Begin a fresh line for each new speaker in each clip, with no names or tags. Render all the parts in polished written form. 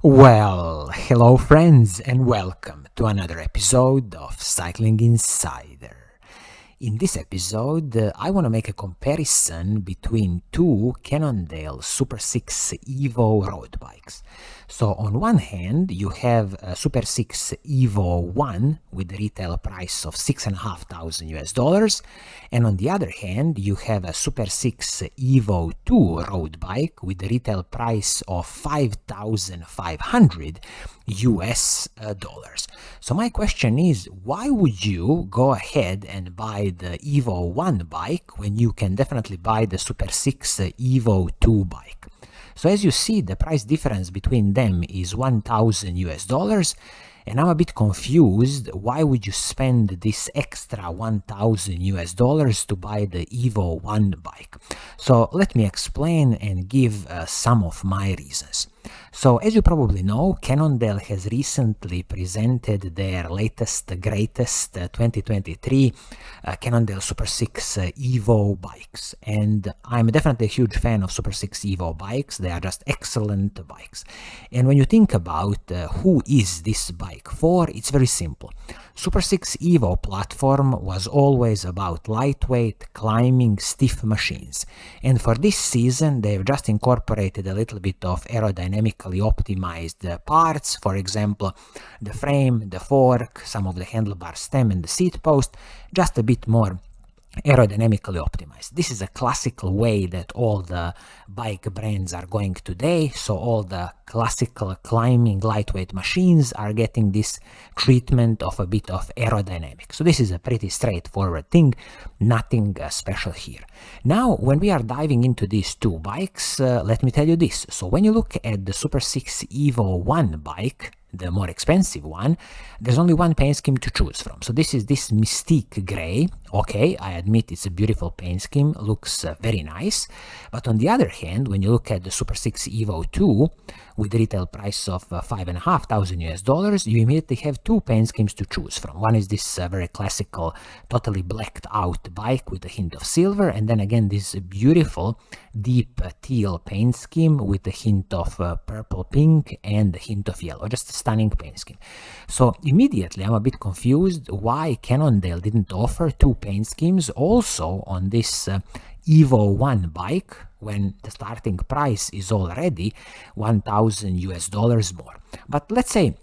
Well, hello friends and welcome to another episode of Cycling Insider. In this episode, I want to make a comparison between two Cannondale SuperSix Evo road bikes. So on one hand, you have a SuperSix Evo 1 with a retail price of $6,500, and on the other hand, you have a SuperSix Evo 2 road bike with a retail price of $5,500. So my question is, why would you go ahead and buy the Evo 1 bike when you can definitely buy the SuperSix Evo 2 bike? So as you see, the price difference between them is $1,000, and I'm a bit confused. Why would you spend this extra $1,000 to buy the Evo 1 bike? So let me explain and give some of my reasons. So as you probably know, Cannondale has recently presented their latest, greatest 2023 Cannondale SuperSix Evo bikes, and I'm definitely a huge fan of SuperSix Evo bikes. They are just excellent bikes. And when you think about who is this bike for, it's very simple. SuperSix Evo platform was always about lightweight, climbing, stiff machines, and for this season they've just incorporated a little bit of aerodynamically optimized parts, for example the frame, the fork, some of the handlebar stem and the seat post, just a bit more aerodynamically optimized. This is a classical way that all the bike brands are going today, so all the classical climbing lightweight machines are getting this treatment of a bit of aerodynamic. So this is a pretty straightforward thing, nothing special here. Now when we are diving into these two bikes, let me tell you this. So when you look at the SuperSix Evo 1 bike, the more expensive one, there's only one paint scheme to choose from. So this is this Mystique Grey. Okay, I admit it's a beautiful paint scheme, looks very nice. But on the other hand, when you look at the SuperSix Evo 2 with retail price of $5,500, you immediately have two paint schemes to choose from. One is this very classical, totally blacked out bike with a hint of silver, and then again this beautiful deep teal paint scheme with a hint of purple pink and a hint of yellow. Just a stunning paint scheme. So immediately I'm a bit confused why Cannondale didn't offer two paint schemes also on this Evo 1 bike when the starting price is already $1,000 more. But let's say,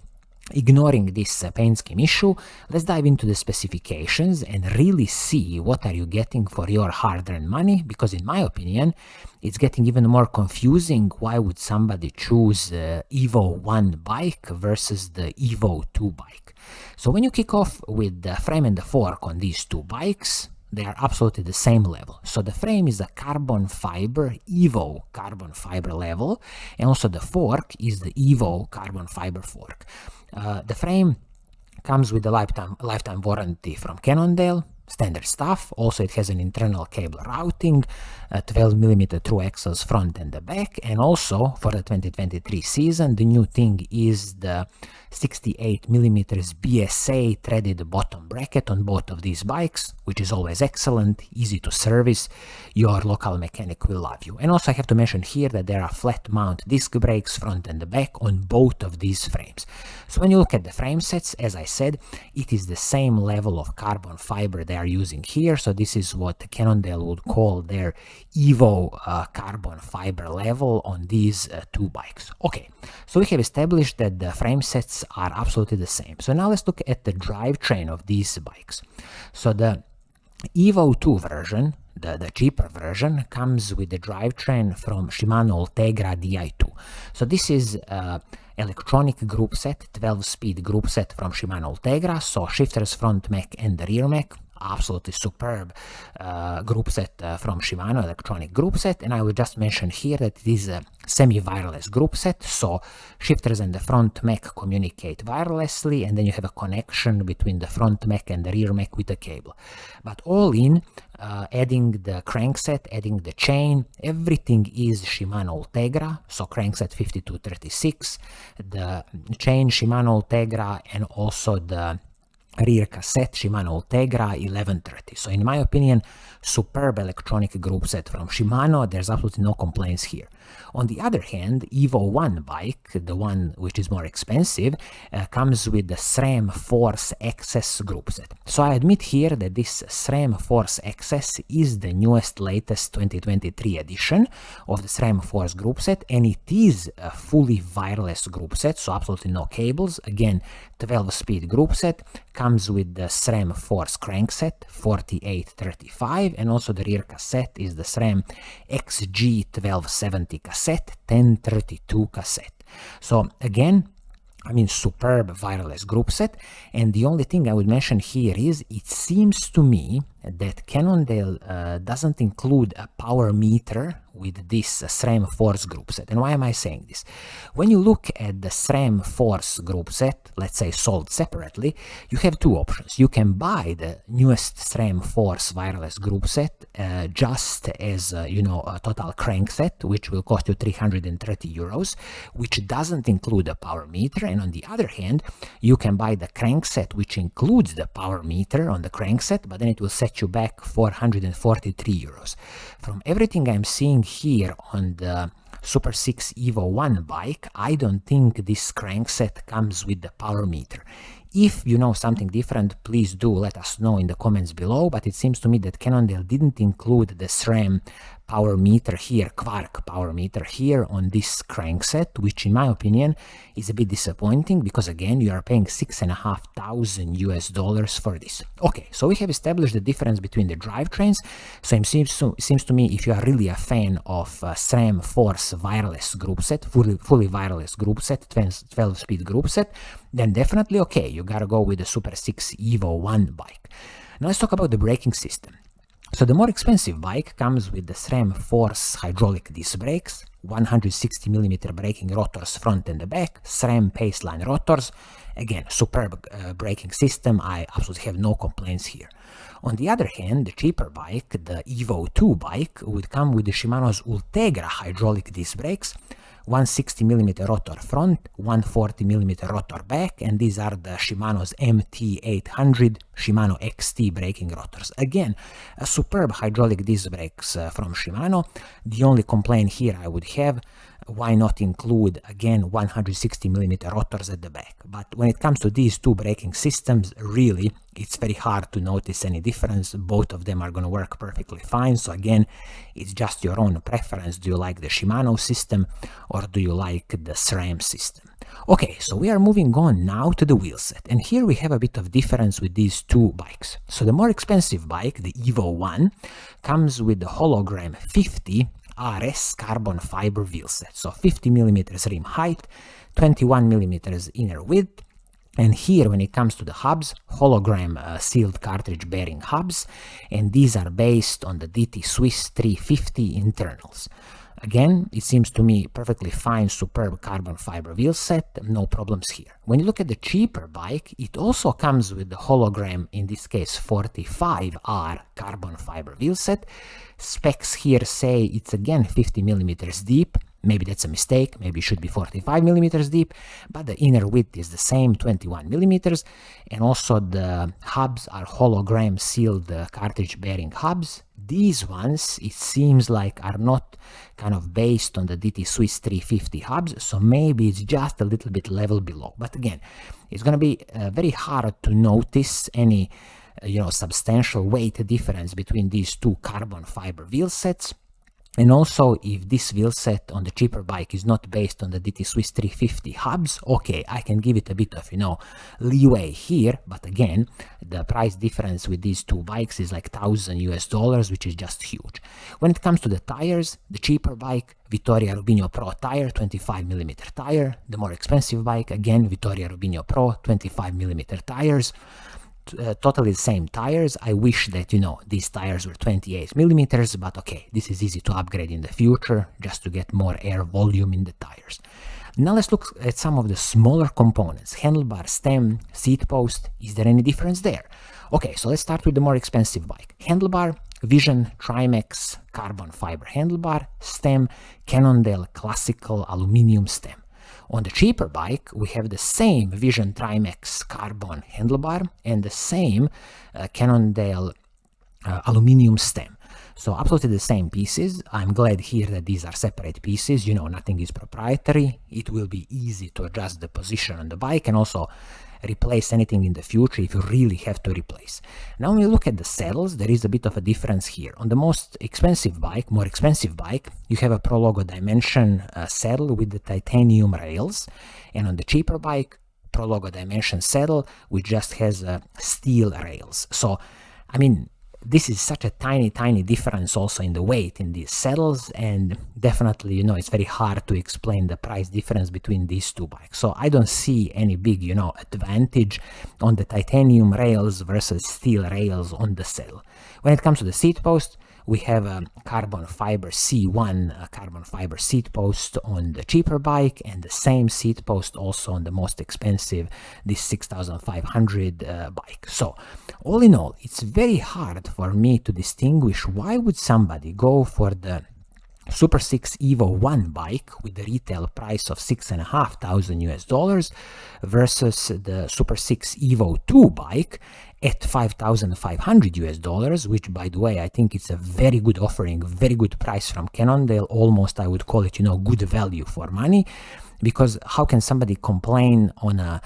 ignoring this paint scheme issue, let's dive into the specifications and really see what are you getting for your hard-earned money, because in my opinion it's getting even more confusing. Why would somebody choose Evo 1 bike versus the Evo 2 bike? So when you kick off with the frame and the fork on these two bikes, they are absolutely the same level. So the frame is a carbon fiber, Evo carbon fiber level, and also the fork is the Evo carbon fiber fork. The frame comes with a lifetime warranty from Cannondale, standard stuff. Also it has an internal cable routing, 12mm through axles front and the back, and also for the 2023 season the new thing is the 68mm BSA threaded bottom bracket on both of these bikes, which is always excellent, easy to service. Your local mechanic will love you. And also I have to mention here that there are flat mount disc brakes front and the back on both of these frames. So when you look at the frame sets, as I said, it is the same level of carbon fiber they are using here. So this is what Cannondale would call their Evo carbon fiber level on these two bikes. Okay, so we have established that the frame sets are absolutely the same. So now let's look at the drivetrain of these bikes. So the Evo 2 version, the cheaper version, comes with the drivetrain from Shimano Ultegra Di2. So this is electronic group set, 12-speed group set from Shimano Ultegra, so shifters front mech and the rear mech, absolutely superb group set from Shimano, electronic group set. And I will just mention here that it is a semi-wireless group set, so shifters and the front mech communicate wirelessly, and then you have a connection between the front mech and the rear mech with a cable. But all in, adding the crankset, adding the chain, everything is Shimano Ultegra, so crankset 5236, the chain Shimano Ultegra, and also the rear cassette Shimano Ultegra 1130. So in my opinion, superb electronic group set from Shimano. There's absolutely no complaints here. On the other hand, Evo 1 bike, the one which is more expensive, comes with the SRAM Force XS group set. So I admit here that this SRAM Force XS is the newest, latest 2023 edition of the SRAM Force group set, and it is a fully wireless group set, so absolutely no cables. Again, 12-speed group set, comes with the SRAM Force crankset 4835, and also the rear cassette is the SRAM XG1270 cassette 1032 cassette. So again, I mean, superb wireless group set, and the only thing I would mention here is it seems to me that Cannondale doesn't include a power meter with this SRAM Force group set. And why am I saying this? When you look at the SRAM Force group set, let's say sold separately, you have two options. You can buy the newest SRAM Force wireless group set just as a total crank set, which will cost you 330 euros, which doesn't include a power meter. And on the other hand, you can buy the crank set, which includes the power meter on the crank set, but then it will set you back 443 euros. From everything I'm seeing here on the SuperSix Evo 1 bike, I don't think this crankset comes with the power meter. If you know something different, please do let us know in the comments below, but it seems to me that Cannondale didn't include the SRAM power meter here, Quark power meter here on this crankset, which in my opinion is a bit disappointing, because again, you are paying $6,500 for this. Okay, so we have established the difference between the drivetrains. So it seems to me, if you are really a fan of SRAM Force wireless group set, fully wireless group set, 12-speed group set, then definitely okay, you gotta go with the SuperSix Evo 1 bike. Now let's talk about the braking system. So the more expensive bike comes with the SRAM Force hydraulic disc brakes, 160mm braking rotors front and the back, SRAM Paceline rotors. Again, superb braking system, I absolutely have no complaints here. On the other hand, the cheaper bike, the Evo 2 bike, would come with the Shimano's Ultegra hydraulic disc brakes, 160mm rotor front, 140mm rotor back, and these are the Shimano's MT800 Shimano XT braking rotors. Again, a superb hydraulic disc brakes from Shimano. The only complaint here I would have, why not include again 160mm rotors at the back? But when it comes to these two braking systems, really, it's very hard to notice any difference. Both of them are going to work perfectly fine. So again, it's just your own preference. Do you like the Shimano system or do you like the SRAM system? Okay, so we are moving on now to the wheel set, and here we have a bit of difference with these two bikes. So the more expensive bike, the Evo 1, comes with the hologram 50 RS carbon fiber wheel set. So 50mm rim height, 21mm inner width, and here when it comes to the hubs, hologram sealed cartridge bearing hubs, and these are based on the DT Swiss 350 internals. Again, it seems to me perfectly fine, superb carbon fiber wheel set, no problems here. When you look at the cheaper bike, it also comes with the hologram, in this case 45R carbon fiber wheel set. Specs here say it's again 50mm deep. Maybe that's a mistake, maybe it should be 45mm deep, but the inner width is the same, 21mm, and also the hubs are hologram sealed cartridge bearing hubs. These ones, it seems like, are not kind of based on the DT Swiss 350 hubs, so maybe it's just a little bit level below. But again, it's going to be very hard to notice any substantial weight difference between these two carbon fiber wheel sets. And also, if this wheel set on the cheaper bike is not based on the DT Swiss 350 hubs, okay, I can give it a bit of, leeway here, but again, the price difference with these two bikes is like $1,000, which is just huge. When it comes to the tires, the cheaper bike, Vittoria Rubinho Pro tire, 25mm tire. The more expensive bike, again, Vittoria Rubinho Pro, 25mm tires. Totally the same tires. I wish that these tires were 28mm, but okay, this is easy to upgrade in the future just to get more air volume in the tires. Now let's look at some of the smaller components: handlebar, stem, seat post. Is there any difference there? Okay, so let's start with the more expensive bike. Handlebar, Vision Trimax carbon fiber handlebar. Stem, Cannondale classical aluminum stem. On the cheaper bike, we have the same Vision Trimax carbon handlebar and the same Cannondale aluminum stem. So absolutely the same pieces. I'm glad here that these are separate pieces, you know, nothing is proprietary. It will be easy to adjust the position on the bike and also replace anything in the future if you really have to replace. Now when you look at the saddles, there is a bit of a difference here. On the most expensive bike, more expensive bike, you have a Pro Logo Dimension saddle with the titanium rails, and on the cheaper bike, Pro Logo Dimension saddle which just has steel rails. So I mean, this is such a tiny difference also in the weight in these saddles, and definitely, you know, it's very hard to explain the price difference between these two bikes. So I don't see any big, you know, advantage on the titanium rails versus steel rails on the saddle. When it comes to the seat post, we have a carbon fiber C1 carbon fiber seat post on the cheaper bike, and the same seat post also on the most expensive, this 6500 bike. So all in all, it's very hard for me to distinguish why would somebody go for the SuperSix Evo 1 bike with the retail price of $6,500 versus the SuperSix Evo 2 bike at $5,500, which, by the way, I think it's a very good offering, very good price from Cannondale. Almost, I would call it, you know, good value for money. Because how can somebody complain on a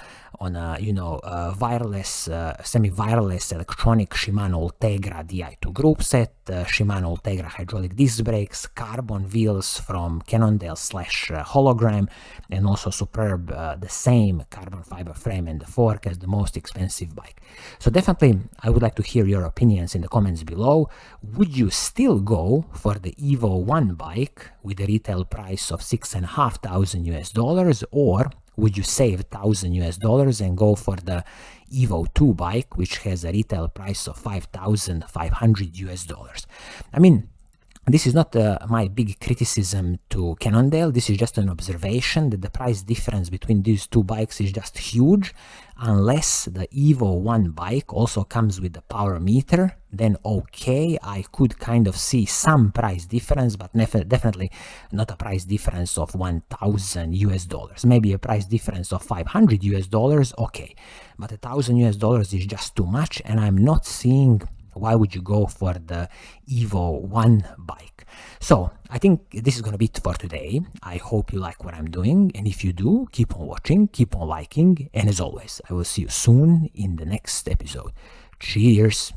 you know, wireless, semi-wireless electronic Shimano Ultegra Di2 group set, Shimano Ultegra hydraulic disc brakes, carbon wheels from Cannondale / Hologram, and also superb, the same carbon fiber frame and the fork as the most expensive bike. So definitely, I would like to hear your opinions in the comments below. Would you still go for the Evo 1 bike with a retail price of $6,500, or would you save $1,000 and go for the Evo 2 bike, which has a retail price of $5,500? I mean, this is not my big criticism to Cannondale. This is just an observation that the price difference between these two bikes is just huge. Unless the Evo 1 bike also comes with the power meter, then okay, I could kind of see some price difference, but definitely not a price difference of $1,000. Maybe a price difference of $500, okay, but $1,000 is just too much, and I'm not seeing why would you go for the Evo 1 bike. So I think this is going to be it for today. I hope you like what I'm doing, and if you do, keep on watching, keep on liking, and as always, I will see you soon in the next episode. Cheers!